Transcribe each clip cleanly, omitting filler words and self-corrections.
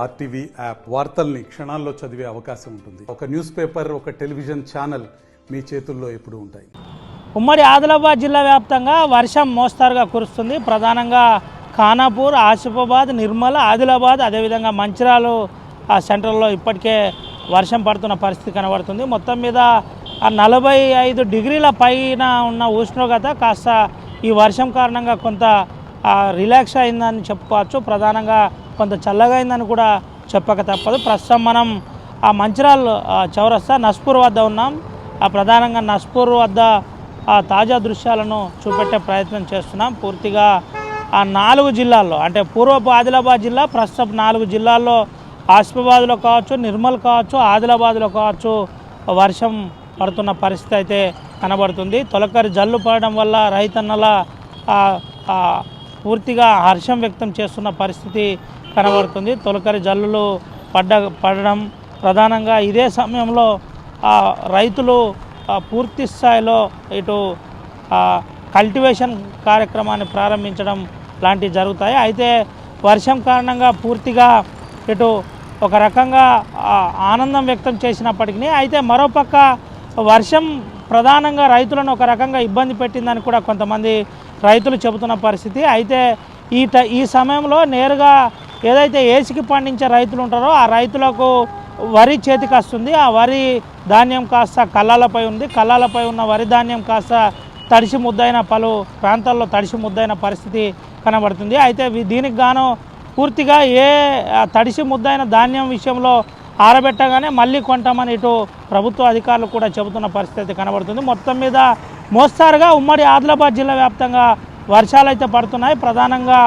RTV app వార్తల్ని క్షణాల్లో చదివే అవకాశం ఉంటుంది. ఒక న్యూస్ పేపర్, ఒక టెలివిజన్ ఛానల్ మీ చేతుల్లో ఎప్పుడూ ఉంటాయి. ఉమ్మడి ఆదిలాబాద్ జిల్లా వ్యాప్తంగా వర్షం మోస్తారుగా కురుస్తుంది. ప్రధానంగా ఖానాపూర్, ఆసిఫాబాద్, నిర్మల్, ఆదిలాబాద్, అదేవిధంగా మంచిర్యాల సెంట్రల్లో ఇప్పటికే వర్షం పడుతున్న పరిస్థితి కనబడుతుంది. మొత్తం మీద 45 డిగ్రీల పైన ఉన్న ఉష్ణోగ్రత కాస్త ఈ వర్షం కారణంగా కొంత రిలాక్స్ అయిందని చెప్పుకోవచ్చు. ప్రధానంగా కొంత చల్లగా అయిందని కూడా చెప్పక తప్పదు. ప్రస్తుతం మనం మంచిర్యాల చౌరస్తా నస్పూర్ వద్ద ఉన్నాం. ప్రధానంగా నస్పూర్ వద్ద తాజా దృశ్యాలను చూపెట్టే ప్రయత్నం చేస్తున్నాం. పూర్తిగా 4 జిల్లాల్లో, అంటే పూర్వపు ఆదిలాబాద్ జిల్లా, ప్రస్తుతం 4 జిల్లాల్లో ఆసిఫాబాద్లో కావచ్చు, నిర్మల్ కావచ్చు, ఆదిలాబాద్లో కావచ్చు వర్షం పడుతున్న పరిస్థితి అయితే కనబడుతుంది. తొలకరి జల్లు పడడం వల్ల రైతన్నల పూర్తిగా హర్షం వ్యక్తం చేస్తున్న పరిస్థితి కనబడుతుంది. తొలకరి జల్లులు పడడం ప్రధానంగా ఇదే సమయంలో రైతులు పూర్తి స్థాయిలో ఇటు కల్టివేషన్ కార్యక్రమాన్ని ప్రారంభించడం లాంటివి జరుగుతాయి. అయితే వర్షం కారణంగా పూర్తిగా ఇటు ఒక రకంగా ఆనందం వ్యక్తం చేసినప్పటికీ, అయితే మరోపక్క వర్షం ప్రధానంగా రైతులను ఒక రకంగా ఇబ్బంది పెట్టిందని కూడా కొంతమంది రైతులు చెబుతున్న పరిస్థితి. అయితే ఈ సమయంలో నేరుగా ఏదైతే ఏసికి పండించే రైతులు ఉంటారో ఆ రైతులకు వరి చేతికి వస్తుంది. ఆ వరి ధాన్యం కాస్త కళ్ళాలపై ఉంది. కళ్ళాలపై ఉన్న వరి ధాన్యం కాస్త తడిసి ముద్దైన, పలు ప్రాంతాల్లో తడిసి ముద్దైన పరిస్థితి కనబడుతుంది. అయితే దీనికి గాను పూర్తిగా తడిసి ముద్దైన ధాన్యం విషయంలో ఆరబెట్టగానే మళ్ళీ కొంటామని ఇటు ప్రభుత్వ అధికారులు కూడా చెబుతున్న పరిస్థితి కనబడుతుంది. మొత్తం మీద మోస్తారుగా ఉమ్మడి ఆదిలాబాద్ జిల్లా వ్యాప్తంగా వర్షాలు అయితే పడుతున్నాయి. ప్రధానంగా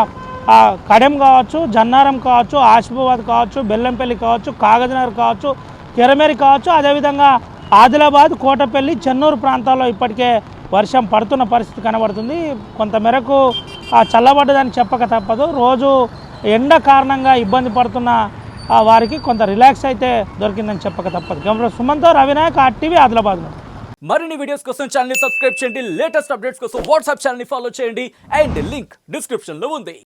కడెం కావచ్చు, జన్నారం కావచ్చు, ఆసిఫాబాద్ కావచ్చు, బెల్లంపల్లి కావచ్చు, కాగజ్నగర్ కావచ్చు, కెరమేరి కావచ్చు, అదేవిధంగా ఆదిలాబాద్, కోటపల్లి, చెన్నూరు ప్రాంతాల్లో ఇప్పటికే వర్షం పడుతున్న పరిస్థితి కనబడుతుంది. కొంతమేరకు చల్లబడ్డదని చెప్పక తప్పదు. రోజు ఎండ కారణంగా ఇబ్బంది పడుతున్న వారికి కొంత రిలాక్స్ అయితే దొరికిందని చెప్పక తప్పదు. కెమెరా సుమన్తో రవినాయక్, ఆర్టీవీ, ఆదిలాబాద్. మరిన్ని వీడియోస్ కోసం ఛానల్ ని సబ్స్క్రైబ్ చేయండి. లేటెస్ట్ అప్డేట్స్ కోసం వాట్సాప్ ఛానల్ ని ఫాలో చేయండి. అండ్ లింక్ డిస్క్రిప్షన్ లో ఉంది.